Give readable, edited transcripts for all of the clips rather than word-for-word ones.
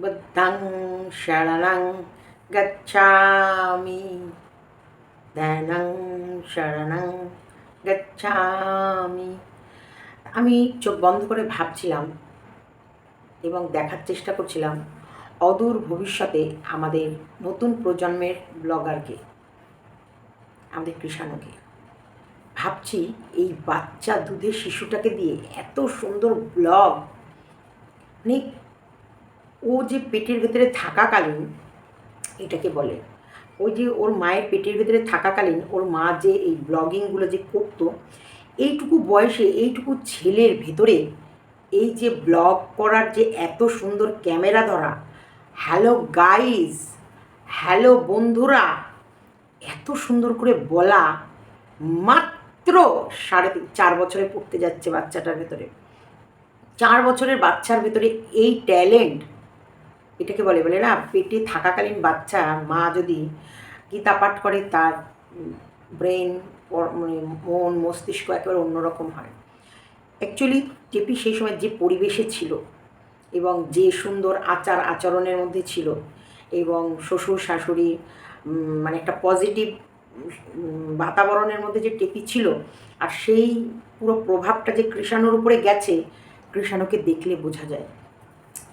বুদ্ধং শরণং গচ্ছামি, ধ্যানং শরণং গচ্ছামি। আমি চোখ বন্ধ করে ভাবছিলাম এবং দেখার চেষ্টা করছিলাম অদূর ভবিষ্যতে আমাদের নতুন প্রজন্মের ব্লগারকে, আমাদের কৃষাণুকে। ভাবছি এই বাচ্চা দুধের শিশুটাকে দিয়ে এত সুন্দর ব্লগ, মানে ও যে পেটের ভেতরে থাকাকালীন, এটাকে বলে ওই যে ওর মায়ের পেটের ভেতরে থাকাকালীন ওর মা যে এই ব্লগিংগুলো যে করতো, এইটুকু বয়সে এইটুকু ছেলের ভেতরে এই যে ব্লগ করার যে এত সুন্দর ক্যামেরা ধরা, হ্যালো গাইস, হ্যালো বন্ধুরা, এত সুন্দর করে বলা, মাত্র 4.5 বছরে পড়তে যাচ্ছে বাচ্চাটার ভেতরে। 4 বছরের বাচ্চার ভেতরে এই ট্যালেন্ট, এটাকে বলে বলে না পেটে থাকাকালীন বাচ্চা মা যদি গীতা পাঠ করে তার ব্রেন, মানে মন মস্তিষ্ক একেবারে অন্যরকম হয়। অ্যাকচুয়ালি টেপি সেই সময় যে পরিবেশে ছিল এবং যে সুন্দর আচার আচরণের মধ্যে ছিল এবং শ্বশুর শাশুড়ি, মানে একটা পজিটিভ বাতাবরণের মধ্যে যে টেপি ছিল, আর সেই পুরো প্রভাবটা যে কৃষাণুর উপরে গেছে, কৃষাণুকে দেখলে বোঝা যায়।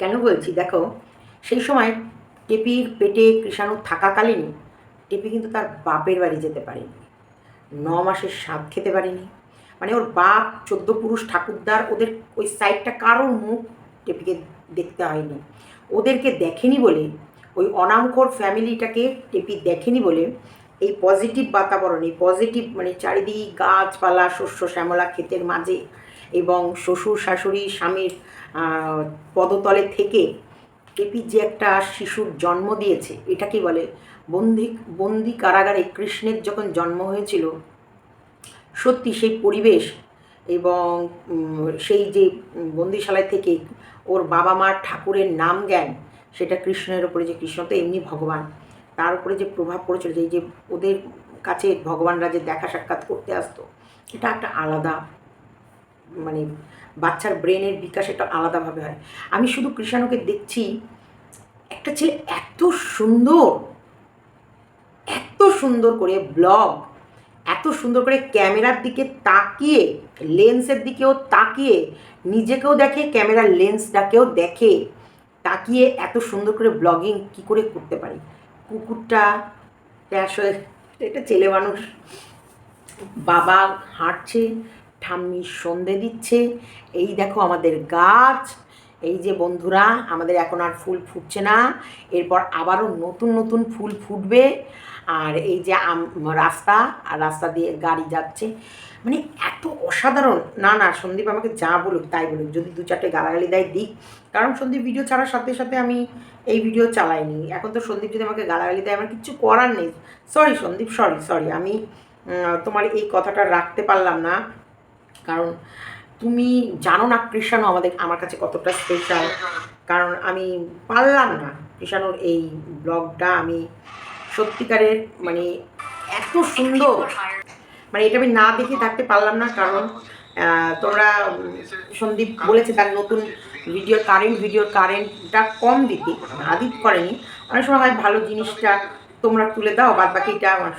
কেন বলছি দেখো, সেই সময় টেপির পেটে কৃষাণু থাকাকালীন টেপি কিন্তু তার বাপের বাড়ি যেতে পারেনি, 9 মাসের স্বাদ খেতে পারেনি। মানে ওর বাপ 14 পুরুষ ঠাকুরদার, ওদের ওই সাইডটা কারোর মুখ টেপিকে দেখতে হয়নি। ওদেরকে দেখেনি বলে, ওই অনামখোর ফ্যামিলিটাকে টেপি দেখেনি বলে এই পজিটিভ বাতাবরণ, এই পজিটিভ মানে চারিদিক গাছপালা শস্য শ্যামলা ক্ষেতের মাঝে এবং শ্বশুর শাশুড়ি স্বামীর পদতলে থেকে টেপি যে একটা শিশুর জন্ম দিয়েছে, এটাকেই বলে বন্দি কারাগারে কৃষ্ণের যখন জন্ম হয়েছিল, সত্যি সেই পরিবেশ এবং সেই যে বন্দিশালায় থেকে ওর বাবা মার ঠাকুরের নাম জ্ঞান, সেটা কৃষ্ণের ওপরে, যে কৃষ্ণ তো এমনি ভগবান, তার উপরে যে প্রভাব পড়েছিল, যে ওদের কাছে ভগবানরা যে দেখা সাক্ষাৎ করতে আসতো, এটা একটা আলাদা, মানে বাচ্চার ব্রেনের বিকাশ একটা আলাদাভাবে হয়। আমি শুধু কৃষাণুকে দেখছি, একটা ছেলে এত সুন্দর করে ব্লগ, এত সুন্দর করে ক্যামেরার দিকে তাকিয়ে, লেন্সের দিকেও তাকিয়ে, নিজেকেও দেখে ক্যামেরার লেন্সটাকেও দেখে, তাকিয়ে এত সুন্দর করে ব্লগিং কি করে করতে পারি। কুকুরটা আসলে এটা ছেলে মানুষ, বাবা হাঁটছে, ঠাম্মি সন্ধে দিচ্ছে, এই দেখো আমাদের গাছ, এই যে বন্ধুরা আমাদের এখন আর ফুল ফুটছে না, এরপর আবারও নতুন নতুন ফুল ফুটবে। আর এই যে রাস্তা, আর রাস্তা দিয়ে গাড়ি যাচ্ছে, মানে এত অসাধারণ। না না, সন্দীপ আমাকে যা বলুক তাই বলুক, যদি 2-4টে গালাগালি দেয় দিক, কারণ সন্দীপ ভিডিও ছাড়ার সাথে সাথে আমি এই ভিডিও চালাইনি। এখন তো সন্দীপ যদি আমাকে গালাগালি দেয় আমার কিচ্ছু করার নেই। সরি সন্দীপ, সরি আমি তোমার এই কথাটা রাখতে পারলাম না, কারণ তুমি জানো না কৃষাণু আমার কাছে কতটা স্পেশাল। কারণ আমি পারলাম না কৃষাণুর এই ব্লগটা, আমি সত্যিকারের মানে এত সুন্দর, মানে এটা আমি না দেখে থাকতে পারলাম না। কারণ তোমরা সন্দীপ বলেছে তার নতুন ভিডিওর কারেন্টটা কম দিতে, না দিতে করেনি, অনেক সময় হয় ভালো জিনিসটা তোমরা তুলে দাও, বাদ বাকিটা আমার,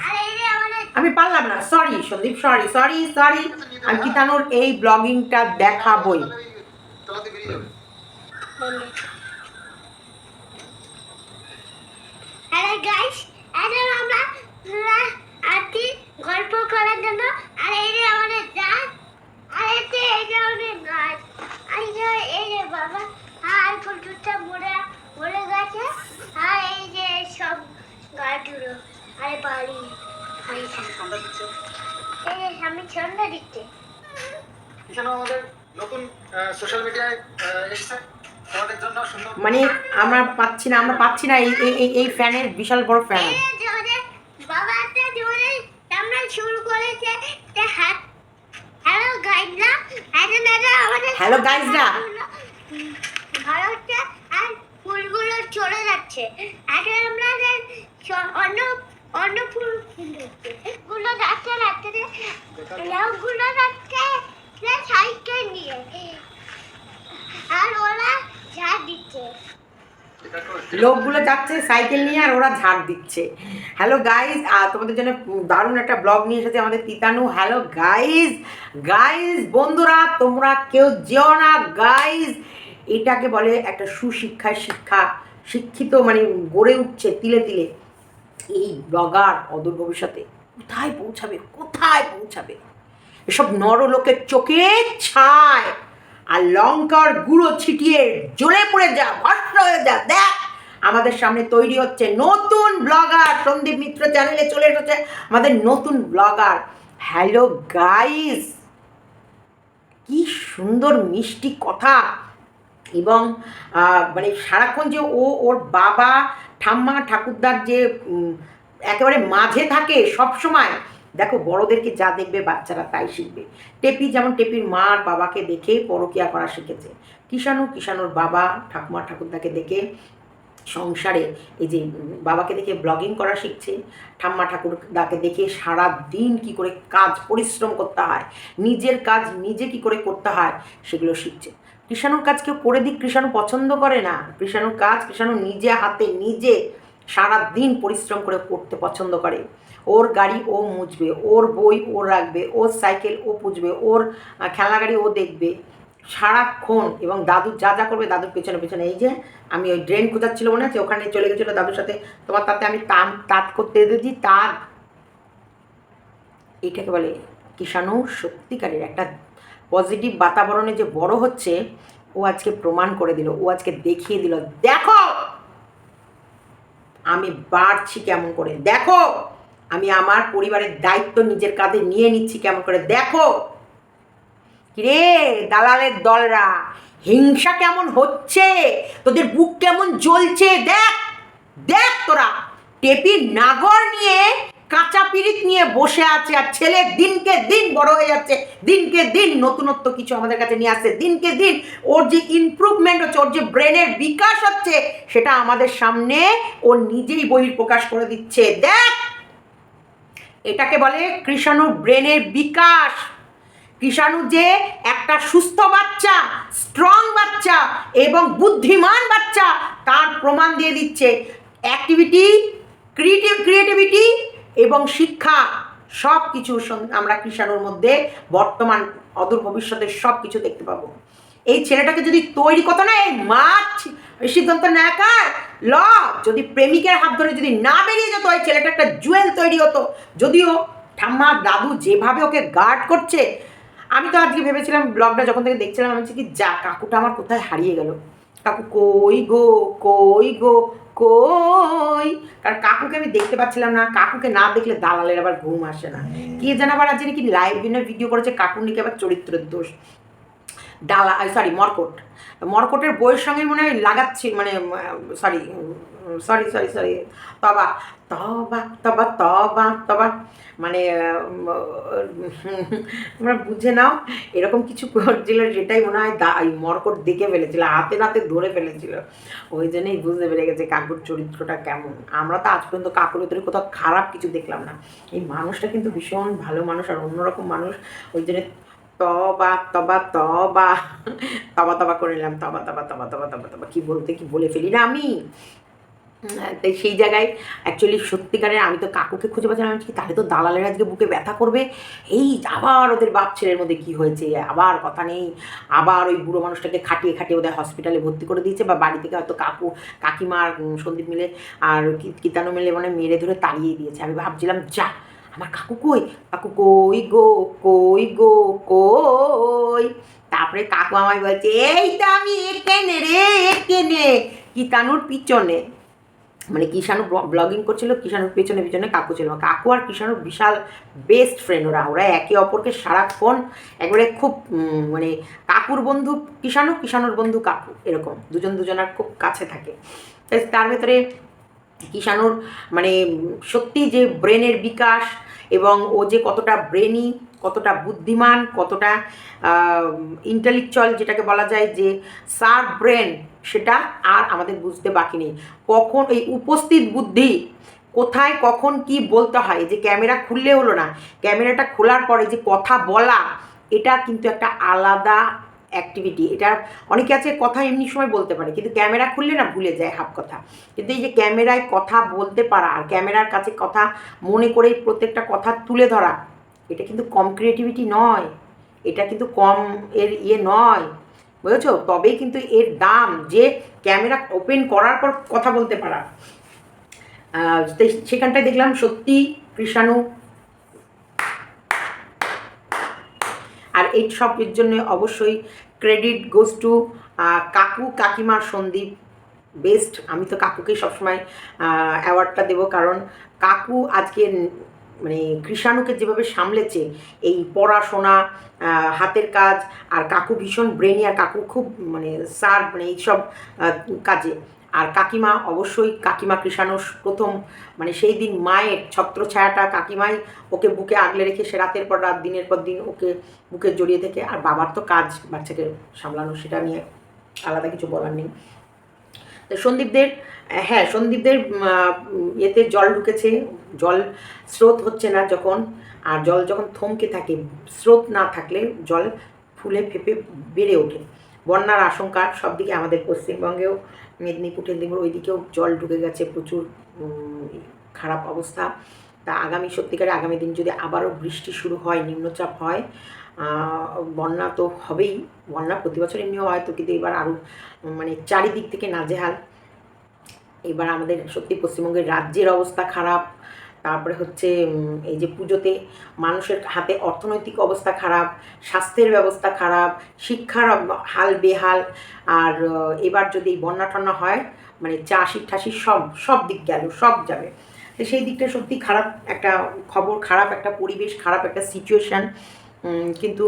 আমি পারলাম না। সরি সন্দীপ, সরি আমি কৃষাণুর এই ব্লগিংটা দেখাবই। হ্যালো গাইস, এখন আমরা আছি গল্প করার জন্য। আর এই যে আমাদের গাছ, আর এই যে আমাদের গাছ, আর এই যে বাবা, আর ফুলটা মরে গেছে, আর এই যে সব গাছগুলো, আর বাড়ি, এই যে আমি সন্ধ্যা দিচ্ছে। এখানে আমাদের নতুন সোশ্যাল মিডিয়ায় এসেছে আমাদের জন্য সুন্দর, মানে আমরা পাচ্ছি না এই ফ্যানের বিশাল বড় ফ্যান। বাবা একটা জোরে আমরা শুরু করেছে। হ্যালো গাইজরা, হ্যালো গাইজরা, ভালো হচ্ছে। আর ফুলগুলো চলে যাচ্ছে। এখন আমরা অন্য অন্য ফুলগুলো যাচ্ছে লাউগুলো যাচ্ছে সাইকেল নিয়ে, আর ওরা যা দিচ্ছে। লোকগুলো যাচ্ছে সাইকেল নিয়ে আর ওরা ঝাড় দিচ্ছে। হ্যালো গাইজ, তোমাদের জন্য দারুণ একটা ব্লগ নিয়ে এসেছে আমাদের তিতানু। হ্যালো গাইজ, গাইজ বন্ধুরা তোমরা কেউ যেও না গাইজ। এটাকে বলে একটা সুশিক্ষায় শিক্ষিত মানে গড়ে উঠছে তিলে তিলে। এই ব্লগার অদূর ভবিষ্যতে কোথায় পৌঁছাবে, কোথায় পৌঁছাবে? এসব নরলোকের চোখে ছায় আর লঙ্কার গুঁড়ো ছিটিয়ে জ্বলে পড়ে যা, ভস্ম হয়ে যা। দেখ আমাদের সামনে তৈরি হচ্ছে নতুন ব্লগার। সন্দীপ মিত্র চ্যানেলে চলে এসেছে আমাদের নতুন ব্লগার। হ্যালো গাইস, কি সুন্দর মিষ্টি কথা, এবং মানে সারাক্ষণ যে ওর বাবা ঠাম্মা ঠাকুরদার যে একেবারে মাঝে থাকে সব সময়। দেখো বড়োদেরকে যা দেখবে বাচ্চারা তাই শিখবে। টেপি যেমন টেপির মা আর বাবাকে দেখে পরকিয়া করা শিখেছে, কিষাণুর বাবা ঠাকুমা ঠাকুরদাকে দেখে সংসারে এই যে বাবাকে দেখে ব্লগিং করা শিখছে, ঠাম্মা ঠাকুরদাকে দেখে সারা দিন কী করে কাজ পরিশ্রম করতে হয়, নিজের কাজ নিজে কী করে করতে হয় সেগুলো শিখছে। কৃষাণুর কাজ কেউ করে দিক, কৃষাণু পছন্দ করে না। কৃষাণুর কাজ কৃষাণু নিজে হাতে নিজে সারা দিন পরিশ্রম করে করতে পছন্দ করে। ওর গাড়ি ও মুছবে, ওর বই ও রাখবে, ওর সাইকেল ও পুছবে, ওর খেলনা গাড়ি ও দেখবে সারাক্ষণ। এবং দাদু যা যা করবে দাদুর পেছনে পেছনে। এই যে আমি ওই ড্রেন খোঁজাচ্ছিল মনে আছে, ওখানে চলে গেছিলো দাদুর সাথে, তোমার তাতে আমি তাঁত করতে দিয়েছি তার। এইটাকে বলে কৃষাণু সত্যিকারের একটা পজিটিভ বাতাবরণে যে বড় হচ্ছে। ও আজকে প্রমাণ করে দিল, ও আজকে দেখিয়ে দিল, দেখো আমি বাড়ছি কেমন করে, দেখো আমি আমার পরিবারের দায়িত্ব নিজের কাঁধে নিয়ে নিচ্ছি কেমন করে। দেখো কিরে দালালের দলরা, হিংসা কেমন হচ্ছে, তোদের বুক কেমন জ্বলছে। দেখ দেখ তোরা টেপির নাগর নিয়ে কাঁচা পিরিত নিয়ে বসে আছে, আর ছেলে দিনকে দিন বড় হয়ে যাচ্ছে, দিনকে দিন নতুনত্ব কিছু আমাদের কাছে নিয়ে আসছে, দিনকে দিন ওর যে ইমপ্রুভমেন্ট হচ্ছে, ওর যে ব্রেনের বিকাশ হচ্ছে সেটা আমাদের সামনে ও নিজেই বহিঃপ্রকাশ করে দিচ্ছে। দেখ এটাকে বলে কৃষাণুর ব্রেনের বিকাশ। কৃষাণু যে একটা সুস্থ বাচ্চা, স্ট্রং বাচ্চা এবং বুদ্ধিমান বাচ্চা তার প্রমাণ দিয়ে দিচ্ছে। অ্যাক্টিভিটি, ক্রিয়েটিভিটি এবং শিক্ষা সব কিছু আমরা কৃষাণুর মধ্যে বর্তমান অদূর ভবিষ্যতের সব কিছু দেখতে পাবো। এই ছেলেটাকে যদি তৈরি করতো না, এই মাছ সিদ্ধান্ত নেয় কার ল, যদি প্রেমিকের হাত ধরে যদি না বেরিয়ে যেত, ওই ছেলেটা একটা জুয়েল তৈরি হতো। যদিও ঠাম্মা দাদু যেভাবে ওকে গার্ড করছে, আমি তো আজকে ভেবেছিলাম ব্লগটা যখন থেকে দেখছিলাম, আমি বলছি কি যা কাকুটা আমার কোথায় হারিয়ে গেল, কাকু কই গো কই গো কই। কারণ কাকুকে আমি দেখতে পাচ্ছিলাম না, কাকুকে না দেখলে দালালের আবার ঘুম আসে না। কে যেন আবার আজ নাকি লাইভ ভিডিও করেছে কাকুর নাকি আবার চরিত্রের দোষ। মরকটের বইয়ের সঙ্গে মনে হয় লাগাচ্ছি, মানে সরি তবা তবা তবা তবা তবা মানে তোমরা বুঝে নাও, এরকম কিছু করছিল, যেটাই মনে হয় মরকট দেখে ফেলেছিল, হাতে নাতে ধরে ফেলেছিল। ওই জন্যই বুঝতে পেরে গেছে কাকুর চরিত্রটা কেমন। আমরা তো আজ পর্যন্ত কাকুর ভেতরে কোথাও খারাপ কিছু দেখলাম না। এই মানুষটা কিন্তু ভীষণ ভালো মানুষ আর অন্যরকম মানুষ। ওই জন্য তবা তবা তবা তবা তবা করে নিলাম, তবা তবা তবা তবা তবা তবা কি বলে ফেলি না আমি। তাই সেই জায়গায় অ্যাকচুয়ালি সত্যিকারের আমি তো কাকুকে খুঁজে পাচ্ছিলাম, আমি কি তাহলে তো দালালের আজকে বুকে ব্যথা করবে। এই আবার ওদের বাপ ছেলের মধ্যে কি হয়েছে, আবার কথা নেই, আবার ওই বুড়ো মানুষটাকে খাটিয়ে খাটিয়ে ওদের হসপিটালে ভর্তি করে দিয়েছে, বা বাড়ি থেকে হয়তো কাকিমা আর সন্দীপ মিলে আর কিতানো মিলে মানে মেরে ধরে তাড়িয়ে দিয়েছে। আমি ভাবছিলাম যা আমার কাকু কই, কাকু কই গো কই গো কই। তারপরে কাকু আমায় বলছে এই তো আমি এখানে রে, এখানে কিতানুর পিছনে, মানে কৃষাণু ব্লগিং করছিল, কৃষাণুর পেছনে পেছনে কাকু ছিল। কাকু আর কৃষাণুর বিশাল বেস্ট ফ্রেন্ড, ওরা একে অপরকে সারাক্ষণ একবারে খুব মানে কাকুর বন্ধু কৃষাণু, কৃষাণুর বন্ধু কাকু, এরকম দুজনার খুব কাছে থাকে। তার ভেতরে কৃষাণুর মানে সত্যি যে ব্রেনের বিকাশ, এবং ও যে কতটা ব্রেনি, কতটা বুদ্ধিমান, কতটা ইন্টেলেকচুয়াল, যেটাকে বলা যায় যে শার্প ব্রেন, সেটা আর আমাদের বুঝতে বাকি নেই। কখন এই উপস্থিত বুদ্ধি, কোথায় কখন কি বলতে হয়, যে ক্যামেরা খুললে হলো না, ক্যামেরাটা খোলার পরে যে কথা বলা, এটা কিন্তু একটা আলাদা অ্যাক্টিভিটি। এটা অনেকে আছে কথা এমনি সময় বলতে পারে, কিন্তু ক্যামেরা খুললে না ভুলে যায় হাফ কথা। কিন্তু এই যে ক্যামেরায় কথা বলতে পারা আর ক্যামেরার কাছে কথা মনে করে প্রত্যেকটা কথা তুলে ধরা, এটা কিন্তু কম ক্রিয়েটিভিটি নয়, এটা কিন্তু কম এর নয়, বুঝেছো? তবেই কিন্তু এর দাম, যে ক্যামেরা ওপেন করার পর কথা বলতে পারা। সেখানটায় দেখলাম সত্যি কৃষাণু। আর এই সবের জন্য অবশ্যই ক্রেডিট গোজ টু কাকু কাকিমার সন্দীপ বেস্ট। আমি তো কাকুকেই সবসময় অ্যাওয়ার্ডটা দেবো, কারণ কাকু আজকে মানে কৃষাণুকে যেভাবে সামলেছে, এই পড়াশোনা, হাতের কাজ, আর কাকু ভীষণ ব্রেনি, আর কাকু খুব মানে সার্ভ মানে এইসব কাজে। আর কাকিমা অবশ্যই, কাকিমা কৃষাণুর প্রথম মানে সেই দিন মায়ের ছত্রছায়াটা কাকিমাই ওকে বুকে আগলে রেখে সে রাতের পর রাত দিনের পর দিন ওকে বুকে জড়িয়ে থেকে। আর বাবার তো কাজ বাচ্চাকে সামলানো, সেটা নিয়ে আলাদা কিছু বলার নেই। তো সন্দীপদের, হ্যাঁ সন্দীপদের এতে জল ঢুকেছে, জল স্রোত হচ্ছে না যখন, আর জল যখন থমকে থাকে, স্রোত না থাকলে জল ফুলে ফেপে বেড়ে ওঠে। বন্যার আশঙ্কা সব দিকে, আমাদের পশ্চিমবঙ্গেও মেদিনীপুর টেদিনীপুর ওইদিকেও জল ঢুকে গেছে, প্রচুর খারাপ অবস্থা। তা আগামী সত্যিকারে আগামী দিন যদি আবারও বৃষ্টি শুরু হয়, নিম্নচাপ হয়, বন্যা তো হবেই। বন্যা প্রতি বছর এমনিও হয় তো, কিন্তু এবার আরও মানে চারিদিক থেকে নাজেহাল। এবার আমাদের সত্যি পশ্চিমবঙ্গের রাজ্যের অবস্থা খারাপ। তারপরে হচ্ছে এই যে পুজোতে মানুষের হাতে অর্থনৈতিক অবস্থা খারাপ, স্বাস্থ্যের ব্যবস্থা খারাপ, শিক্ষার হাল বেহাল। আর এবার যদি বন্যা টন্যা হয় মানে চাষি ঠাসি সব দিক গেল, সব যাবে। তো সেই দিকটা সত্যি খারাপ একটা খবর, খারাপ একটা পরিবেশ, খারাপ একটা সিচুয়েশান। কিন্তু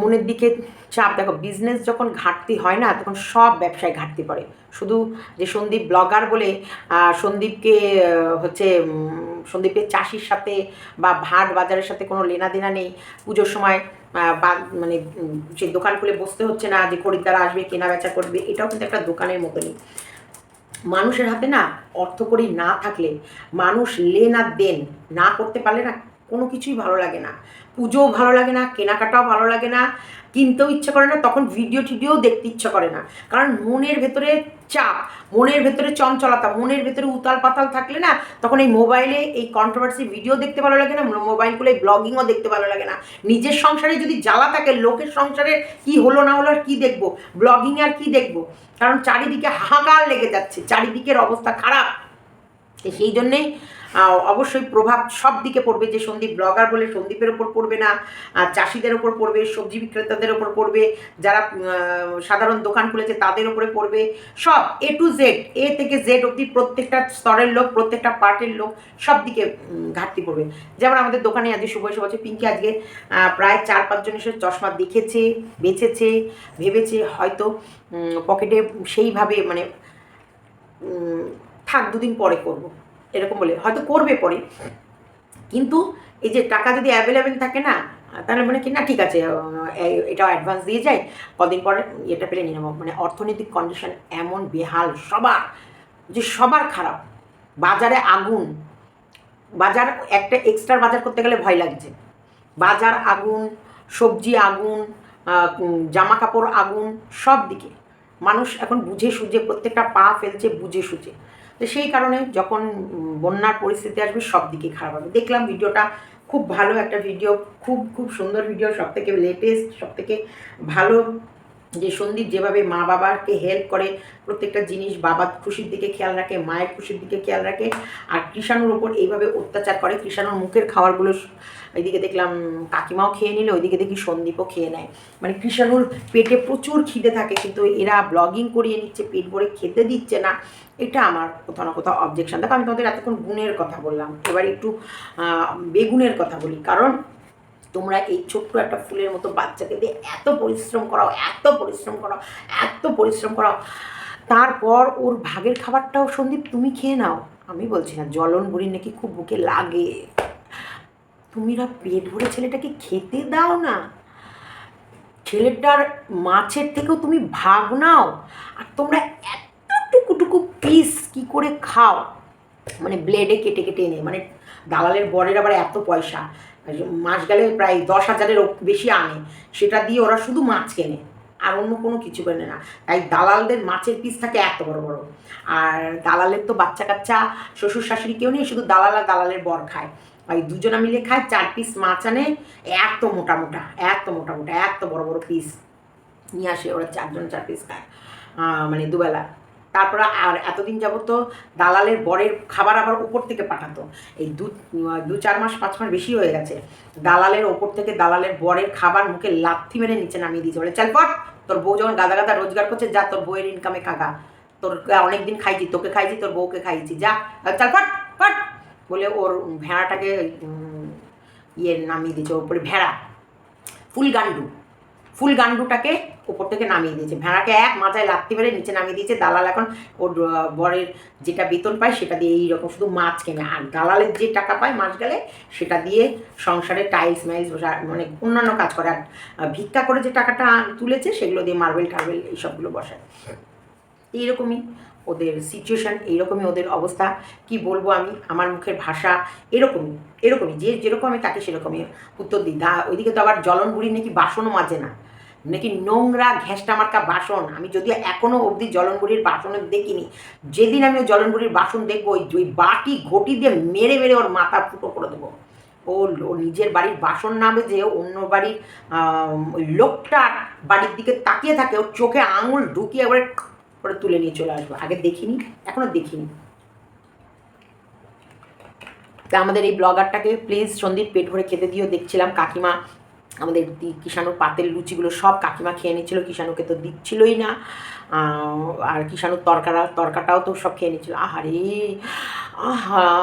মনের দিকে চাপ। দেখো, বিজনেস যখন ঘাটতি হয় না, তখন সব ব্যবসায় ঘাটতি পড়ে। শুধু যে সন্দীপ ব্লগার বলে সন্দীপকে হচ্ছে সন্দীপের চাষির সাথে বা ভাট বাজারের সাথে কোনো লেনাদেনা নেই। পুজোর সময় বা মানে সে দোকান খুলে বসতে হচ্ছে না, যে খরিদ্দার আসবে কেনা বেচা করবে, এটাও কিন্তু একটা দোকানের মতনই। মানুষের হাতে না অর্থকড়ি না থাকলে, মানুষ লেন আর দেন না করতে পারলে না কোনো কিছুই ভালো লাগে না। পুজোও ভালো লাগে না, কেনাকাটাও ভালো লাগে না, কিনতেও ইচ্ছা করে না, তখন ভিডিও টিডিও দেখতে ইচ্ছা করে না। কারণ মনের ভেতরে চাপ, মনের ভেতরে চঞ্চলতা, মনের ভেতরে উতাল পাতাল থাকলে না, তখন এই মোবাইলে এই কন্ট্রোভার্সি ভিডিও দেখতে ভালো লাগে না, মোবাইলগুলো এই ব্লগিংও দেখতে ভালো লাগে না। নিজের সংসারে যদি জ্বালা থাকে, লোকের সংসারে কি হলো না হলো আর কী দেখবো, ব্লগিংয়ে আর কী দেখবো? কারণ চারিদিকে হাহাকার লেগে যাচ্ছে, চারিদিকের অবস্থা খারাপ। সেই জন্যেই অবশ্যই প্রভাব সব দিকে পড়বে। যে সন্দীপ ব্লগার বলে সন্দীপের ওপর পড়বে না, চাষিদের ওপর পড়বে, সবজি বিক্রেতাদের ওপর পড়বে, যারা সাধারণ দোকান খুলেছে তাদের ওপরে পড়বে, সব A to Z, A থেকে Z অবধি প্রত্যেকটা স্তরের লোক, প্রত্যেকটা পার্টের লোক, সব দিকে ঘাটতি পড়বে। যেমন আমাদের দোকানে আজকে শুভ বছর পিঙ্কি আজকে প্রায় 4-5 জন এসে চশমা দেখেছে, বেছেছে, ভেবেছে হয়তো পকেটে সেইভাবে মানে থাক 2 দিন পরে করবো এরকম বলে হয়তো করবে পরে। কিন্তু এই যে টাকা যদি অ্যাভেলেবেল থাকে না, তাহলে মানে কি না ঠিক আছে এটাও অ্যাডভান্স দিয়ে যায়, কদিন পরে এটা পেলে নিয়ে নেবো। মানে অর্থনৈতিক কন্ডিশন এমন বেহাল সবার, যে সবার খারাপ। বাজারে আগুন, বাজার একটা এক্সট্রা বাজার করতে গেলে ভয় লাগছে। বাজার আগুন, সবজি আগুন, জামা কাপড় আগুন, সব দিকে মানুষ এখন বুঝে সুঝে প্রত্যেকটা পা ফেলছে, বুঝে সুঝে। তো সেই কারণে যখন বন্যার পরিস্থিতি আসবে সব দিকে খারাপ হবে। দেখলাম ভিডিওটা খুব ভালো একটা ভিডিও, খুব খুব সুন্দর ভিডিও, সবথেকে লেটেস্ট, সবথেকে ভালো। যে সন্দীপ যেভাবে মা বাবাকে হেল্প করে, প্রত্যেকটা জিনিস বাবার খুশির দিকে খেয়াল রাখে, মায়ের খুশির দিকে খেয়াল রাখে, আর কৃষাণুর ওপর এইভাবে অত্যাচার করে। কৃষাণুর মুখের খাবারগুলো এইদিকে দেখলাম কাকিমাও খেয়ে নিল, ওইদিকে দেখি সন্দীপও খেয়ে নেয়। মানে কৃষাণুর পেটে প্রচুর খিদে থাকে, কিন্তু এরা ব্লগিং করিয়ে নিচ্ছে, পেট ভরে খেতে দিচ্ছে না। এটা আমার কোথাও না কোথাও অবজেকশন। দেখো, আমি তোমাদের এতক্ষণ গুণের কথা বললাম, এবার একটু বেগুনের কথা বলি। কারণ তোমরা এই ছোট্ট একটা ফুলের মতো বাচ্চাকে দিয়ে এত পরিশ্রম করাও, এত পরিশ্রম করাও, এত পরিশ্রম করাও, তারপর ওর ভাগের খাবারটাও সন্দীপ তুমি খেয়ে নাও। আমি বলছি না, জ্বলন বুড়ি নাকি খুব বুকে লাগে, তুমিরা পেট ভরে ছেলেটাকে খেতে দাও না। ছেলেটার মাছের থেকেও তুমি ভাগ নাও, আর তোমরা এত টুকু পিস কি করে খাও? মানে ব্লেডে কেটে কেটে এনে, মানে দালালের বরের আবার এত পয়সা, মাস গেলে প্রায় 10,000-এর বেশি আনে, সেটা দিয়ে ওরা শুধু মাছ কেনে। আর অন্য কোনো কিছু কেনে না। তাই দালালদের মাছের পিস থাকে এত বড় বড়, আর দালালের তো বাচ্চা কাচ্চা শ্বশুর শাশুড়ি কেউ নেই, শুধু দালাল আর দালালের বর খায়। ওই দুজনা মিলে খায়, 4 পিস মাছ আনে, এত মোটা মোটা, এত মোটা মোটা, এত বড় বড় পিস নিয়ে আসে, ওরা 4 জন 4 পিস খায়, মানে দুবেলা। তারপরে আর এতদিন যাবত তো দালালের বরের খাবার আবার উপর থেকে পাঠাতো। এই 2-4 মাস 5 মাস বেশি হয়ে গেছে, দালালের ওপর থেকে দালালের বরের খাবার মুখে লাথি মেরে নিচে নামিয়ে দিয়েছে, বলে চল পট, তোর বউ যখন গাদা গাদা রোজগার করছে, যা তোর বউয়ের ইনকামে খাগা, তোর অনেকদিন খাইছি, তোকে খাইছি, তোর বউকে খাইছি, যা চল পট পট বলে ওর ভেড়াটাকে নামিয়ে দিয়েছে ওপরে। ভেড়া ফুল গান্ডুটাকে উপর থেকে নামিয়ে দিয়েছে, ভেড়াকে এক মাথায় লাথি মেরে নিচে নামিয়ে দিয়েছে। দালাল এখন ওর বরের যেটা বেতন পায় সেটা দিয়ে এইরকম শুধু মাছ কেনে, আর দালালের যে টাকা পায় মাস গেলে সেটা দিয়ে সংসারে টাইলস মাইলস মানে অন্যান্য কাজ করে, আর ভিক্ষা করে যে টাকাটা তুলেছে সেগুলো দিয়ে মার্বেল টার্বেল এইসবগুলো বসায়। এইরকমই ওদের সিচুয়েশান, এইরকমই ওদের অবস্থা। কি বলবো আমি, আমার মুখের ভাষা এরকমই যে যেরকম আমি তাকে সেরকমই উত্তর দিই। ওইদিকে তো আবার জ্বলন বুড়ি নাকি বাসনও মাজে না, নাকি নোংরা ঘেঁষটা মার্কা বাসন। আমি যদিও এখনও অবধি জ্বলন বুড়ির বাসনে দেখিনি, যেদিন আমি ওই জ্বলন বুড়ির বাসন দেখবো ওই বাটি ঘটি দিয়ে মেরে মেরে ওর মাথা ফুটো করে দেবো। ও নিজের বাড়ির বাসন না বেজে অন্য বাড়ির ওই লোকটার বাড়ির দিকে তাকিয়ে থাকে, ওর চোখে আঙুল ঢুকিয়ে একবারে করে তুলে নিয়ে চলে আসবো। আগে দেখিনি, এখনও দেখিনি। তা আমাদের এই ব্লগারটাকে প্লিজ সন্দীপ পেট ভরে খেতে দিও। দেখছিলাম কাকিমা আমাদের কিষাণুর পাতের লুচিগুলো সব কাকিমা খেয়ে নিচ্ছিলো, কিষাণুকে তো দিচ্ছিলই না। আর কিষাণুর তরকাটাও তো সব খেয়ে নিচ্ছিলো। আহারে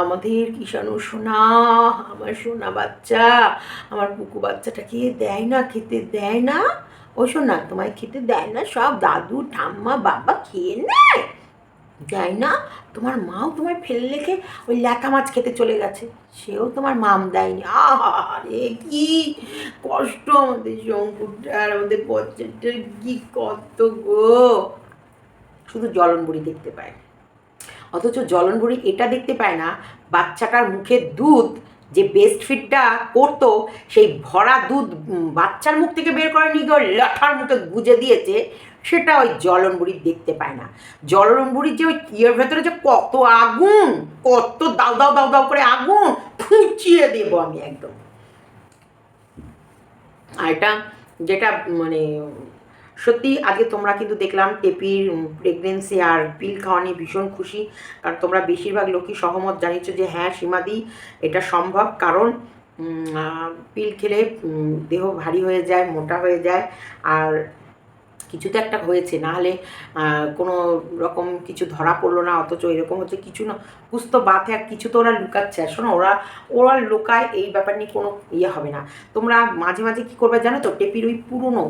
আমাদের কিষাণু সোনা, আমার সোনা বাচ্চা, আমার পুকু বাচ্চাটাকে দেয় না, খেতে দেয় না। ও শোনা, তোমায় খেতে দেয় না, সব দাদু ঠাম্মা বাবা খেয়ে নেয়, দেয় না। তোমার মাও তোমায় ফেলে রেখে ওই ল্যাটা মাছ খেতে চলে গেছে, সেও তোমার মাম দেয়নি। আরে কি কষ্ট আমাদের শঙ্কুরটার, আমাদের বচ্চাটার কি কত গো। শুধু জ্বলন বুড়ি দেখতে পায়, অথচ জ্বলন বুড়ি এটা দেখতে পায় না বাচ্চাটার মুখে দুধ যে বেস্ট ফিডটা করতো, সেই ভরা দুধ বাচ্চার মুখ থেকে বের করে নিয়ে গিয়ে লাঠার মুখে গুজে দিয়েছে, সেটা ওই জ্বলন বুড়ি দেখতে পায় না। জ্বলন বুড়ির যে ওই ইয়ের ভেতরে যে কত আগুন, কত দাও দাও দাও দাও করে আগুন, ফুঁচিয়ে দেবো আমি একদম। আর এটা যেটা মানে সত্যি আজকে তোমরা কিন্তু দেখলাম টেপির প্রেগনেন্সি আর পিল খাওয়া নিয়ে ভীষণ খুশি, কারণ তোমরা বেশিরভাগ লোকই সহমত জানিয়েছো যে হ্যাঁ সীমাদি এটা সম্ভব, কারণ পিল খেলে দেহ ভারী হয়ে যায়, মোটা হয়ে যায়, আর কিছু তো একটা হয়েছে, নাহলে কোনো রকম কিছু ধরা পড়লো না। অথচ এরকম হচ্ছে কিছু না, বুঝতে বাতে আর কিছু তো ওরা লুকাচ্ছে। আর শোনো, ওরা লোকায়, এই ব্যাপার নিয়ে কোনো ইয়ে হবে না। তোমরা মাঝে মাঝে কী করবে জানো তো, টেপির ওই পুরনো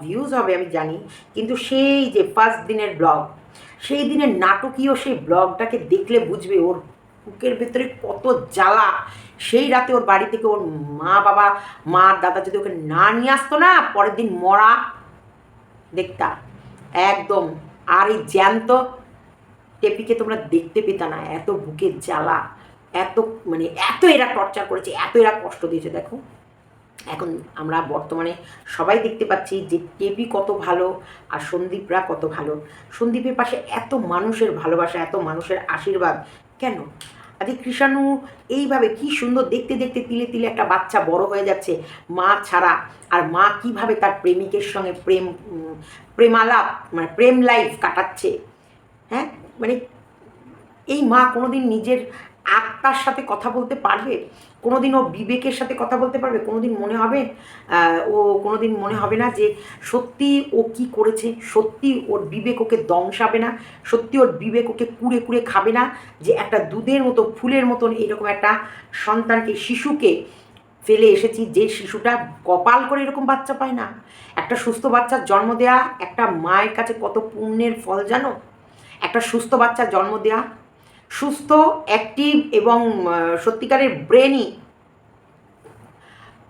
ভিউজ হবে আমি জানি, কিন্তু সেই যে ফার্স্ট দিনের ব্লগ, সেই দিনের নাটকীয় সেই ব্লগটাকে দেখলে বুঝবে ওর বুকের ভেতরে কত জ্বালা। সেই রাতে ওর বাড়ি থেকে ওর মা দাদা যদি ওকে না নিয়ে আসতো না, পরের দিন মরা দেখতা একদম। আর এই জ্যান্ত টেপিকে তোমরা দেখতে পেতা না, এত বুকের জ্বালা, এত মানে এত এরা টর্চার করেছে, এত এরা কষ্ট দিয়েছে। দেখো এখন আমরা বর্তমানে সবাই দেখতে পাচ্ছি যে টেপি কত ভালো আর সন্দীপরা কত ভালো। সন্দীপের পাশে এত মানুষের ভালোবাসা, এত মানুষের আশীর্বাদ কেন? আজকে কৃষাণু এইভাবে কি সুন্দর দেখতে দেখতে তিলে তিলে একটা বাচ্চা বড় হয়ে যাচ্ছে মা ছাড়া, আর মা কিভাবে তার প্রেমিকের সঙ্গে প্রেমালাপ মানে প্রেম লাইফ কাটাচ্ছে। হ্যাঁ, মানে এই মা কোনোদিন নিজের আত্মার সাথে কথা বলতে পারবে? কোনোদিন ও বিবেকের সাথে কথা বলতে পারবে? কোনোদিন মনে হবে কোনোদিন মনে হবে না যে সত্যি ও কি করেছে? সত্যি ওর বিবেক ওকে দংশাবে না? সত্যি ওর বিবেক ওকে কুড়ে কুড়ে খাবে না? যে একটা দুধের মতো ফুলের মতন এরকম একটা সন্তানকে, শিশুকে ফেলে এসেছি, যে শিশুটা কপাল করে এরকম বাচ্চা পায় না। একটা সুস্থ বাচ্চার জন্ম দেয়া একটা মায়ের কাছে কত পুণ্যের ফল জানো? একটা সুস্থ বাচ্চা জন্ম দেয়া, সুস্থ অ্যাক্টিভ এবং সত্যিকারের ব্রেনই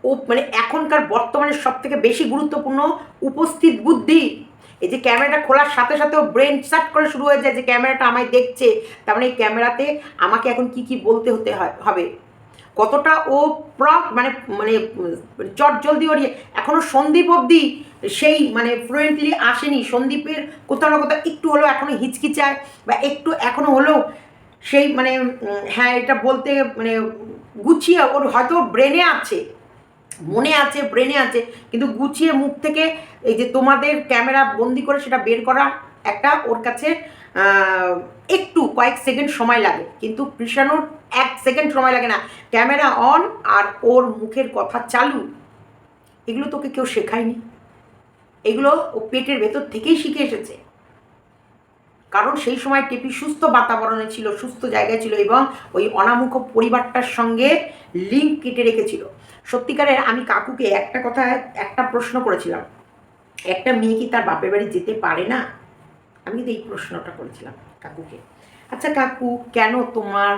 ও মানে এখনকার বর্তমানে সবথেকে বেশি গুরুত্বপূর্ণ উপস্থিত বুদ্ধি। এই যে ক্যামেরাটা খোলার সাথে সাথে ও ব্রেন সার্চ করে শুরু হয়ে যায় যে ক্যামেরাটা আমায় দেখছে, তার মানে এই ক্যামেরাতে আমাকে এখন কি কি বলতে হবে। কতটা ও মানে মানে চট জলদি ওর এখনও সন্দীপ অবধি সেই মানে ফ্লুয়েন্টলি আসেনি। সন্দীপের কোথাও না কোথাও একটু হলেও এখনও হিচকিচায় বা একটু এখনও হলেও সেই মানে হ্যাঁ এটা বলতে মানে গুছিয়ে ওর হয়তো ব্রেনে আছে, মনে আছে, ব্রেনে আছে, কিন্তু গুছিয়ে মুখ থেকে এই যে তোমাদের ক্যামেরা বন্দি করে সেটা বের করা একটা ওর কাছে একটু কয়েক সেকেন্ড সময় লাগে, কিন্তু কৃষাণুর 1 সেকেন্ড সময় লাগে না। ক্যামেরা অন আর ওর মুখের কথা চালু, এগুলো তোকে কেউ শেখায়নি, এগুলো ও পেটের ভেতর থেকেই শিখে এসেছে। কারণ সেই সময় টেপি সুস্থ বাতাবরণে ছিল, সুস্থ জায়গায় ছিল এবং ওই অনামুখ পরিবারটার সঙ্গে লিঙ্ক কেটে রেখেছিল। সত্যিকারের আমি কাকুকে একটা কথা, একটা প্রশ্ন করেছিলাম, একটা মেয়ে কি তার বাপের বাড়ি যেতে পারে না? আমি কিন্তু এই প্রশ্নটা করেছিলাম কাকুকে। আচ্ছা কাকু, কেন তোমার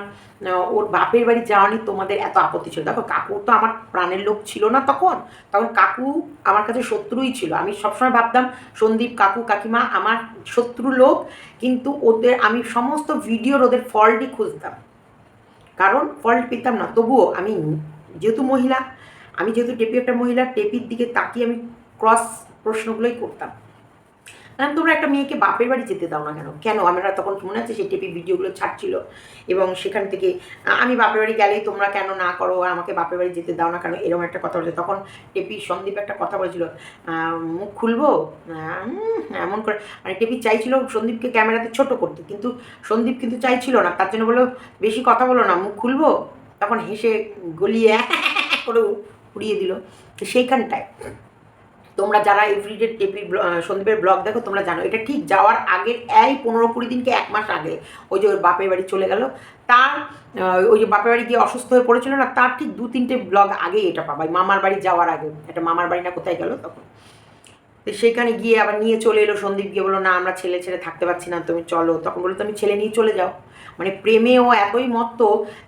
ওর বাপের বাড়ি যাওয়া নিয়ে তোমাদের এত আপত্তি ছিল? দেখো কাকু তো আমার প্রাণের লোক ছিল না তখন, তখন কাকু আমার কাছে শত্রুই ছিল। আমি সবসময় ভাবতাম সন্দীপ কাকু কাকিমা আমার শত্রু লোক, কিন্তু ওদের আমি সমস্ত ভিডিওর ওদের ফল্টই খুঁজতাম, কারণ ফল্ট পেতাম না। তবুও আমি যেহেতু মহিলা, আমি যেহেতু টেপি একটা মহিলা, টেপির দিকে তাকিয়ে আমি ক্রস প্রশ্নগুলোই করতাম। তোমরা একটা মেয়েকে বাপের বাড়ি যেতে দাও না কেন? কেন? আমরা তখন মনে আছে সেই টেপি ভিডিওগুলো ছাড়ছিল এবং সেখান থেকে আমি বাপের বাড়ি গেলেই তোমরা কেন না করো, আমাকে বাপের বাড়ি যেতে দাও না কেন, এরকম একটা কথা বলেছে। তখন টেপি সন্দীপ একটা কথা বলেছিল, মুখ খুলবো এমন করে, মানে টেপি চাইছিল সন্দীপকে ক্যামেরাতে ছোট করতে, কিন্তু সন্দীপ কিন্তু চাইছিল না, তার জন্য বললো বেশি কথা বলো না, মুখ খুলবো। তখন হেসে গলিয়ে করে উড়িয়ে দিল। তো সেইখানটায় তোমরা যারা এভরিডে টেপির সন্দীপের ব্লগ দেখো তোমরা জানো এটা ঠিক যাওয়ার আগের এই 15-20 দিনকে 1 মাস আগে ওই যে ওর বাপের বাড়ি চলে গেল, তার ওই যে বাপের বাড়ি গিয়ে অসুস্থ হয়ে পড়েছিল না, তার ঠিক 2-3টে ব্লগ আগেই এটা পাবাই, মামার বাড়ি যাওয়ার আগে। এটা মামার বাড়ি না কোথায় গেল তখন, তো সেইখানে গিয়ে আবার নিয়ে চলে এলো সন্দীপ, গিয়ে বলো না আমরা ছেলে ছেড়ে থাকতে পারছি না, তুমি চলো। তখন বললো তুমি ছেলে নিয়ে চলে যাও। মানে প্রেমে ও এতই মত্ত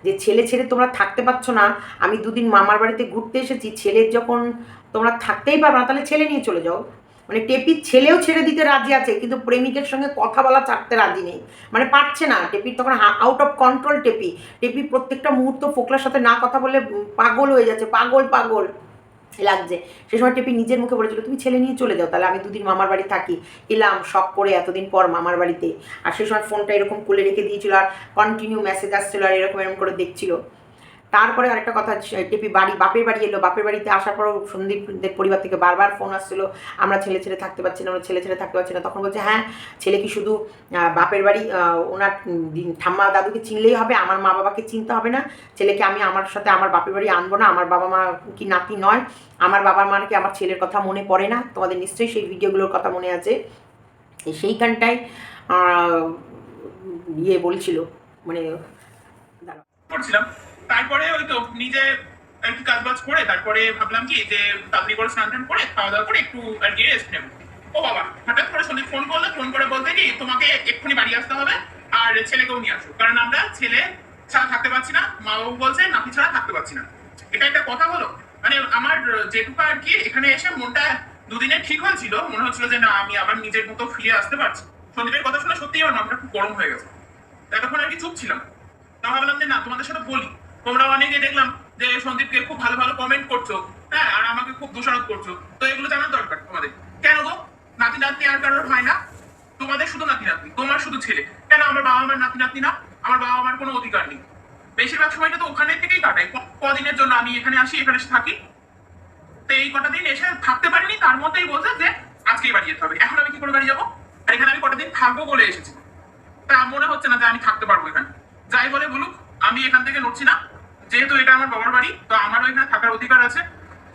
যে ছেলে ছেড়ে তোমরা থাকতে পারছো না, আমি 2 দিন মামার বাড়িতে ঘুরতে এসেছি, ছেলের যখন তোমরা থাকতেই পারবে না তাহলে ছেলে নিয়ে চলে যাও। মানে টেপির ছেলেও ছেড়ে দিতে রাজি আছে, কিন্তু প্রেমিকের সঙ্গে কথা বলা ছাড়তে রাজি নেই, মানে পারছে না। টেপির তখন আউট অফ কন্ট্রোল। টেপি প্রত্যেকটা মুহূর্ত ফোকলার সাথে না কথা বলে পাগল হয়ে যাচ্ছে, পাগল পাগল লাগছে। সে সময় টেপি নিজের মুখে বলেছিল তুমি ছেলে নিয়ে চলে যাও, তাহলে আমি 2 দিন মামার বাড়ি থাকি। এলাম শখ করে এতদিন পর মামার বাড়িতে, আর সে সময় ফোনটা এরকম খুলে রেখে দিয়েছিল আর কন্টিনিউ মেসেজ আসছিল আর এরকম করে দেখছিল। তারপরে আরেকটা কথা, টেপি বাপের বাড়ি এলো, বাপের বাড়িতে আসার পরও সন্দীপদের পরিবার থেকে বারবার ফোন আসছিলো আমরা ছেলে ছেড়ে থাকতে পারছি না, আমরা ছেলে ছেড়ে থাকতে পারছি না। তখন বলছে হ্যাঁ ছেলে কি শুধু বাপের বাড়ি ওনার ঠাম্মা দাদুকে চিনলেই হবে, আমার মা বাবাকে চিনতে হবে না? ছেলেকে আমি আমার সাথে আমার বাপের বাড়ি আনবো না? আমার বাবা মা কি নাতি নয়? আমার বাবা মার কি আমার ছেলের কথা মনে পড়ে না? তোমাদের নিশ্চয়ই সেই ভিডিওগুলোর কথা মনে আছে। সেইখানটায় ইয়ে বলছিল, মানে করছিলাম। তারপরে ওই তো নিজে আর কি কাজ বাজ করে তারপরে ভাবলাম কি যে তাড়াতাড়ি করে স্নান টান করে খাওয়া দাওয়া করে একটু আর কি রেস্ট নেবো। ও বাবা, হঠাৎ করে সন্দীপ ফোন করলো, ফোন করে বলতে কি তোমাকে এক্ষুনি বাড়ি আসতে হবে আর ছেলেকেও নিয়ে আসো, কারণ আমরা ছেলে ছাড়া থাকতে পারছি না, মা বাবু বলছে নাতি ছাড়া থাকতে পারছি না। এটা একটা কথা হলো? মানে আমার যেটুকু আর কি এখানে এসে মনটা 2 দিনে ঠিক হয়েছিল, মনে হচ্ছিল যে না আমি আবার নিজের মতো ফিরে আসতে পারছি। সন্দীপের কথা শুনে সত্যিই আমার মাথাটা খুব গরম হয়ে গেছে। এতক্ষণ আর কি চুপ ছিলাম, তা ভাবলাম যে না তোমাদের সাথে বলি। তোমরা অনেকে দেখলাম যে সন্দীপকে খুব ভালো ভালো কমেন্ট করছো, হ্যাঁ, আর আমাকে খুব দোষারোপ করছো, তো এগুলো জানার দরকার তোমাদের। কেন গো, নাতি নাতনি আর কারোর হয় না? তোমাদের শুধু নাতি নাতনি, তোমার শুধু ছেলে, কেন আমার বাবা আমার নাতি নাতনি না? আমার বাবা আমার কোনো অধিকার নেই? বেশিরভাগ সময়টা তো ওখানে থেকেই কাটাই। কদিনের জন্য আমি এখানে আসি, এখানে এসে থাকি, তো এই কটা দিন এসে থাকতে পারিনি, তার মধ্যেই বলছে যে আজকেই বাড়ি যেতে হবে। এখন আমি কি করে বাড়ি যাবো? আর এখানে আমি কটা দিন থাকবো বলে এসেছি, তা মনে হচ্ছে না যে আমি থাকতে পারবো এখানে। যাই বলে বলুক, আমি এখান থেকে নড়ছি না। যেহেতু এটা আমার বাবার বাড়ি, তো আমারও এখানে থাকার অধিকার আছে।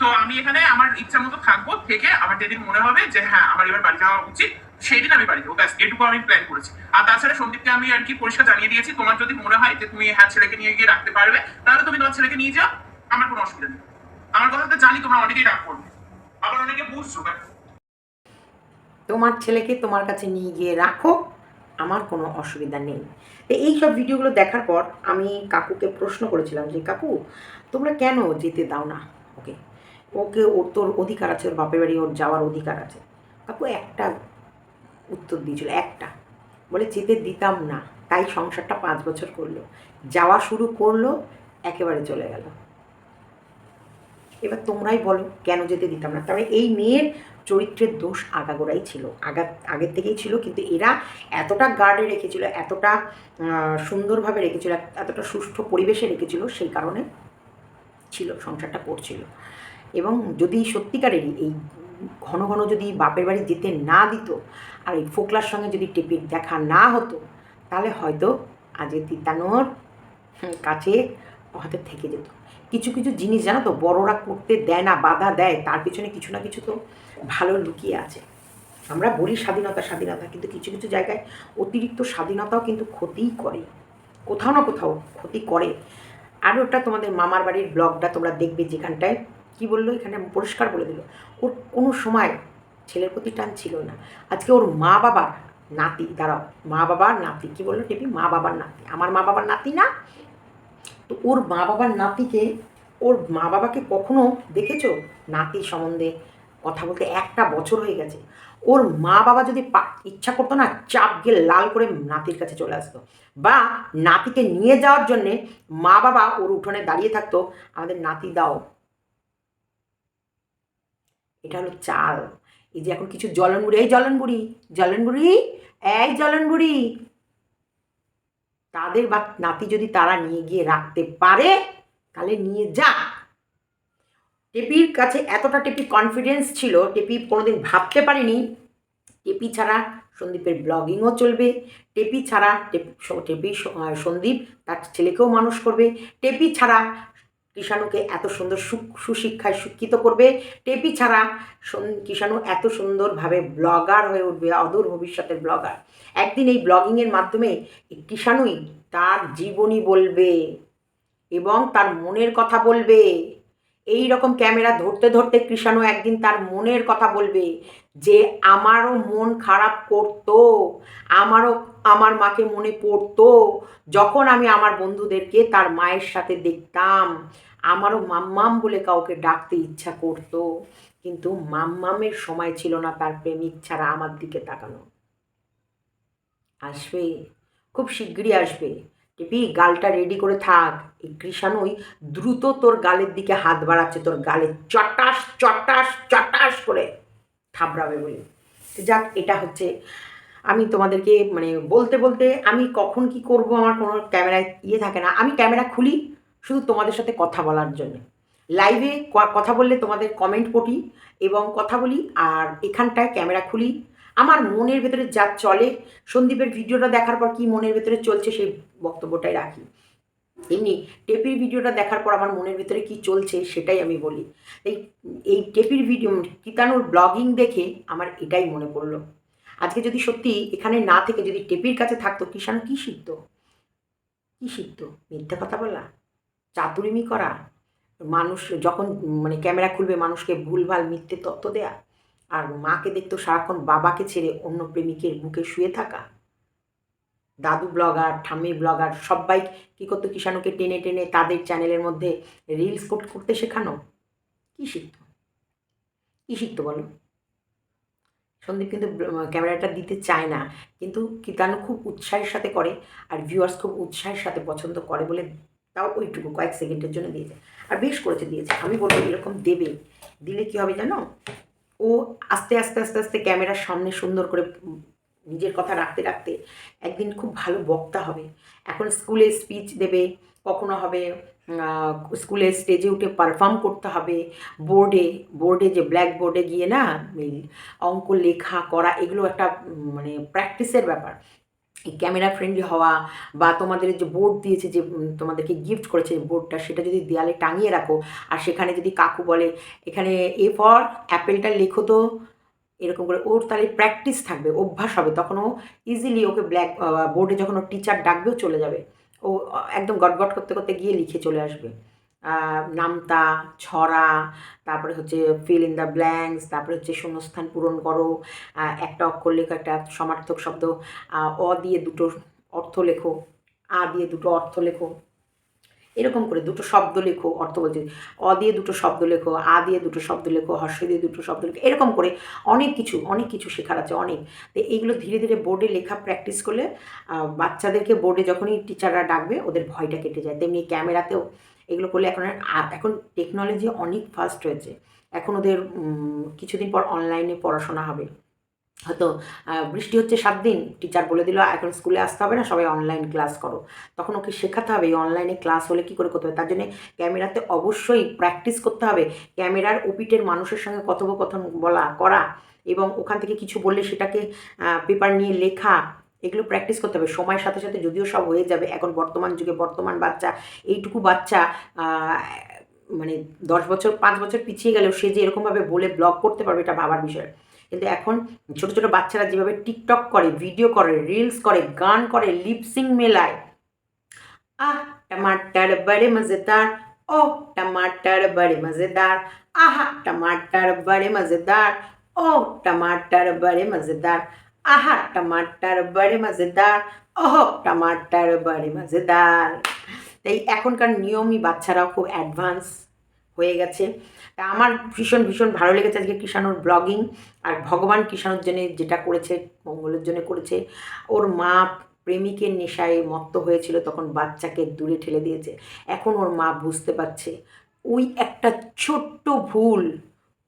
তো আমি এখানে আমার ইচ্ছা মতো থাকবো, থেকে আমার যেদিন মনে হবে যে হ্যাঁ আমার এবার বাড়ি যাওয়া উচিত, সেই দিন আমি বাড়ি যাবো। ব্যাস এটুকু আমি প্ল্যান করেছি। আর তাছাড়া সন্দীপকে আমি আর কি পরিষ্কার জানিয়ে দিয়েছি, তোমার যদি মনে হয় যে তুমি হ্যাঁ ছেলেকে নিয়ে গিয়ে রাখতে পারবে, তাহলে তুমি তোমার ছেলেকে নিয়ে যাও, আমার কোনো অসুবিধা নেই। আমার কথা তো জানি তোমরা অনেকেই রাগ করবে, আবার অনেকে বুঝছো। তোমার ছেলেকে তোমার কাছে নিয়ে গিয়ে রাখো, আমার কোনো অসুবিধা নেই। তো এই সব ভিডিওগুলো দেখার পর আমি কাকুকে প্রশ্ন করেছিলাম যে কাকু তোমরা কেন যেতে দাও না ওকে? ওর তোর অধিকার আছে, ওর বাপের বাড়ি ওর যাওয়ার অধিকার আছে। কাকু একটা উত্তর দিয়েছিল, একটা, বলে যেতে দিতাম না, তাই সংসারটা 5 বছর করলো, যাওয়া শুরু করলো, একেবারে চলে গেল। এবার তোমরাই বলো কেন যেতে দিতাম না। তবে এই মেয়ের চরিত্রের দোষ আগাগোড়াই ছিল, আগের থেকেই ছিল, কিন্তু এরা এতটা গার্ডে রেখেছিল, এতটা সুন্দরভাবে রেখেছিল, এতটা সুষ্ঠু পরিবেশে রেখেছিল, সেই কারণে ছিল, সংসারটা করছিল। এবং যদি সত্যিকারেরই এই ঘন ঘন যদি বাপের বাড়ি যেতে না দিত, আর এই ফোকলার সঙ্গে যদি টেপির দেখা না হতো, তাহলে হয়তো আজকে তিতানোর কাছে হয়তো থেকে যেত। কিছু কিছু জিনিস জানো তো বড়রা করতে দেয় না, বাধা দেয়, তার পিছনে কিছু না কিছু তো ভালো লুকিয়ে আছে। আমরা বলি স্বাধীনতা স্বাধীনতা, কিন্তু কিছু কিছু জায়গায় অতিরিক্ত স্বাধীনতাও কিন্তু ক্ষতিই করে, কোথাও না কোথাও ক্ষতি করে। আর ওটা তোমাদের মামার বাড়ির ব্লগটা তোমরা দেখবে, যেখানটায় কি বললো, এখানে পরিষ্কার বলে দিল ওর কোনো সময় ছেলের প্রতি টান ছিল না। আজকে ওর মা বাবার নাতি, দাঁড়াও, মা বাবার নাতি, কি বললো টেপি, মা বাবার নাতি, আমার মা বাবার নাতি না, তো ওর মা বাবার নাতিকে, ওর মা বাবাকে কখনো দেখেছো নাতি সম্বন্ধে কথা বলতে? 1টা বছর হয়ে গেছে। ওর মা বাবা যদি ইচ্ছা করতো না, চাপ গিয়ে লাল করে নাতির কাছে চলে আসতো, বা নাতিকে নিয়ে যাওয়ার জন্যে মা বাবা ওর উঠোনে দাঁড়িয়ে থাকতো, আমাদের নাতি দাও। এটা হলো চাল। এই যে এখন কিছু জলনবুড়ি, এই জলনবুড়ি, জলনবুড়ি, এই জলনবুড়ি, তাদের বা নাতি যদি তারা নিয়ে গিয়ে রাখতে পারে, তাহলে নিয়ে যা। টেপির কাছে এতটা টেপি কনফিডেন্স ছিল, টেপি কোনোদিন ভাবতে পারেনি টেপি ছাড়া সন্দীপের ব্লগিংও চলবে, টেপি ছাড়া সন্দীপ তার ছেলেকেও মানুষ করবে, টেপি ছাড়া কৃষাণুকে এত সুন্দর সুশিক্ষায় শিক্ষিত করবে, টেপি ছাড়া কৃষাণু এত সুন্দরভাবে ব্লগার হয়ে উঠবে, অদূর ভবিষ্যতের ব্লগার। একদিন এই ব্লগিংয়ের মাধ্যমে কৃষাণুই তার জীবনী বলবে এবং তার মনের কথা বলবে। এই রকম ক্যামেরা ধরতে ধরতে কৃষাণু একদিন তার মনের কথা বলবে, যে আমারও মন খারাপ করতো, আমারও আমার মাকে মনে পড়তো, যখন আমি আমার বন্ধুদেরকে তার মায়ের সাথে দেখতাম, আমারও মাম্মাম বলে কাউকে ডাকতে ইচ্ছা করতো, কিন্তু মাম্মামের সময় ছিল না তার প্রেমিক ছাড়া আমার দিকে তাকানো। আসবে, খুব শিগগিরই আসবে। টিপি গালটা রেডি করে থাক, এই কৃষাণুই দ্রুত তোর গালের দিকে হাত বাড়াচ্ছে, তোর গালে চটাস চটাস চটাস করে থাবড়াবে বলে। যাক, এটা হচ্ছে, আমি তোমাদেরকে মানে বলতে বলতে আমি কখন কি করব আমার কোনো ক্যামেরায় থাকে না। আমি ক্যামেরা খুলি শুধু তোমাদের সাথে কথা বলার জন্য, লাইভে কথা বললে তোমাদের কমেন্ট পড়ি এবং কথা বলি, আর এখানটায় ক্যামেরা খুলি আমার মনের ভেতরে যা চলে, সন্দীপের ভিডিওটা দেখার পর কি মনের ভেতরে চলছে সেই বক্তব্যটাই রাখি। এমনি টেপির ভিডিওটা দেখার পর আমার মনের ভেতরে কি চলছে সেটাই আমি বলি। এই টেপির ভিডিও, তিতানুর ব্লগিং দেখে আমার এটাই মনে পড়লো। আজকে যদি সত্যি এখানে না থেকে যদি টেপির কাছে থাকতো, কৃষাণু কী শিখতো? কী শিখতো? মিথ্যা কথা বলা, চাতুরিমি করা, মানুষ যখন মানে ক্যামেরা খুলবে মানুষকে ভুলভাল মিথ্যে তথ্য দেয়া, আর মাকে দেখতো সারাক্ষণ বাবাকে ছেড়ে অন্য প্রেমিকের বুকে শুয়ে থাকা। দাদু ব্লগার, ঠাম্মি ব্লগার সবাই কী করতো, কৃষাণুকে টেনে টেনে তাদের চ্যানেলের মধ্যে রিলস করতে শেখানো। কী শিখতো? কী শিখতো বলো? সন্দীপ কিন্তু ক্যামেরাটা দিতে চায় না, কিন্তু কীর্তানু খুব উৎসাহের সাথে করে, আর ভিউয়ার্স খুব উৎসাহের সাথে পছন্দ করে বলে তাও ওইটুকু কয়েক সেকেন্ডের জন্য দিয়েছে, আর বেশ করেছে দিয়েছে। আমি বলবো এরকম দেবে, দিলে কী হবে জানো, ও আস্তে আস্তে আস্তে আস্তে ক্যামেরার সামনে সুন্দর করে নিজের কথা রাখতে রাখতে একদিন খুব ভালো বক্তা হবে। এখন স্কুলে স্পিচ দেবে, কখনো হবে স্কুলে স্টেজে উঠে পারফর্ম করতে হবে, বোর্ডে যে ব্ল্যাক বোর্ডে গিয়ে না অঙ্ক লেখা করা, এগুলো একটা মানে প্র্যাকটিসের ব্যাপার। এই ক্যামেরা ফ্রেন্ডলি হওয়া, বা তোমাদের যে বোর্ড দিয়েছে, যে তোমাদেরকে গিফট করেছে বোর্ডটা, সেটা যদি দেয়ালে টাঙিয়ে রাখো, আর সেখানে যদি কাকু বলে এখানে এ ফর অ্যাপেলটা লেখো তো, এরকম করে ওর তাহলে প্র্যাকটিস থাকবে, অভ্যাস হবে, তখন ও ইজিলি ওকে ব্ল্যাক বোর্ডে যখন ও টিচার ডাকবেও চলে যাবে, ও একদম গটগট করতে করতে গিয়ে লিখে চলে আসবে। নামতা, ছড়া, তারপরে হচ্ছে ফিল ইন দ্য ব্ল্যাঙ্কস, তারপরে হচ্ছে শূন্যস্থান পূরণ করো, একটা অক্ষর লেখো, একটা সমার্থক শব্দ, অ দিয়ে দুটো অর্থ লেখো, আ দিয়ে দুটো অর্থ লেখো, এরকম করে দুটো শব্দ লেখো, অর্থ বলছে, অ দিয়ে দুটো শব্দ লেখো, আ দিয়ে দুটো শব্দ লেখো, হর্ষ দিয়ে দুটো শব্দ লেখো, এরকম করে অনেক কিছু শেখার আছে, অনেক। তো এইগুলো ধীরে ধীরে বোর্ডে লেখা প্র্যাকটিস করলে বাচ্চাদেরকে বোর্ডে যখনই টিচাররা ডাকবে ওদের ভয়টা কেটে যায়। তেমনি ক্যামেরাতেও এগুলো করলে এখন টেকনোলজি অনেক ফাস্ট হয়েছে। এখন ওদের কিছুদিন পর অনলাইনে পড়াশোনা হবে। হয়তো বৃষ্টি হচ্ছে 7 দিন, টিচার বলে দিল এখন স্কুলে আসতে হবে না, সবাই অনলাইন ক্লাস করো। তখন ওকে শেখাতে হবে এই অনলাইনে ক্লাস হলে কী করে করতে হবে। তার জন্যে ক্যামেরাতে অবশ্যই প্র্যাকটিস করতে হবে। ক্যামেরার ওপিটের মানুষের সঙ্গে কথোপকথন করা এবং ওখান থেকে কিছু বললে সেটাকে পেপার নিয়ে লেখা, এগুলো প্র্যাকটিস করতে হবে। সময়ের সাথে সাথে যদিও সব হয়ে যাবে, এখন বর্তমান যুগে বর্তমান বাচ্চা, এইটুকু বাচ্চা মানে 10 বছর 5 বছর পিছিয়ে গেলেও সে যে এরকমভাবে বলে ব্লগ করতে পারবে এটা ভাবার বিষয়। কিন্তু এখন ছোট ছোট বাচ্চারা যেভাবে টিকটক করে, ভিডিও করে, রিলস করে, গান করে, লিপসিং মেলায়, আহ टमाटर बड़े मज़ेदार, ओह टमाटर बड़े मज़ेदार, आहा टमाटर बड़े मज़ेदार, ओह टमाटर बड़े मज़ेदार, आहा टमाटर बड़े मज़ेदार, ओह टमाटर बड़े मज़ेदार। তাই এখনকার নিয়মই বাচ্চারাও খুব অ্যাডভান্স হয়ে গেছে। তা আমার ভীষণ ভীষণ ভালো লেগেছে আজকে কৃষাণুর ব্লগিং। আর ভগবান কৃষাণুর জন্য যেটা করেছে, মঙ্গলের জন্য করেছে। ওর মা প্রেমিকের নেশায় মত্ত হয়েছিল, তখন বাচ্চাকে দূরে ঠেলে দিয়েছে। এখন ওর মা বুঝতে পারছে ওই একটা ছোট্ট ভুল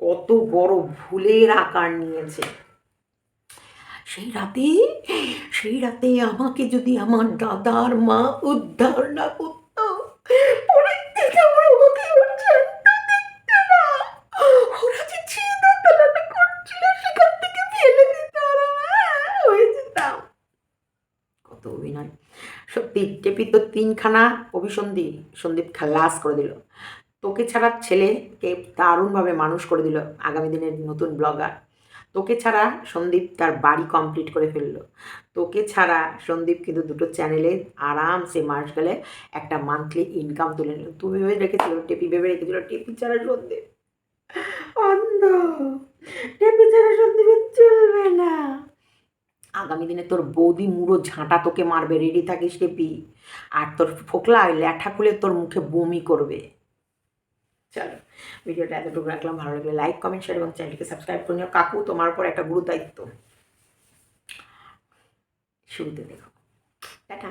কত বড় ভুলের আকার নিয়েছে। সেই রাতে আমাকে যদি আমার দাদার মা উদ্ধার না করতো, পরের দিন আমার আমাকে ওর জ্যান্ত দেখতে না। ওরা যে ছিঁড়াটালাটা করছিল সেখান থেকে ফেলে দিত আর হয়ে যেতাম। কত অভিনয় সত্যি। টেপি তো 3খানা সন্দীপ খালাস করে দিল। তোকে ছাড়া ছেলেকে দারুণভাবে মানুষ করে দিল আগামী দিনের নতুন ব্লগার। তোকে ছাড়া সন্দীপ তার বাড়ি কমপ্লিট করে ফেললো। তোকে ছাড়া সন্দীপ কিন্তু 2টো চ্যানেলে আরামসে মাস গেলে একটা মান্থলি ইনকাম তুলে নিল। তুই ভেবে রেখেছিল, টেপি ভেবে রেখেছিল টেপি ছাড়া সন্দীপ অন্ধ, টেপি ছাড়া সন্দীপের চলবে না। আগামী দিনে তোর বৌদি মুড়ো ঝাঁটা তোকে মারবে, রেডি থাকিস টেপি। আর তোর ফোকলা ল্যাঠা খুলে তোর মুখে বমি করবে। চলো ভিডিওটা এতটুকু রাখলাম। ভালো লাগলে লাইক, কমেন্ট, শেয়ার এবং চ্যানেলটিকে সাবস্ক্রাইব করে নিও। কাকু তোমার উপর একটা গুরু দায়িত্ব। শুরুতে দেখো। টাটা।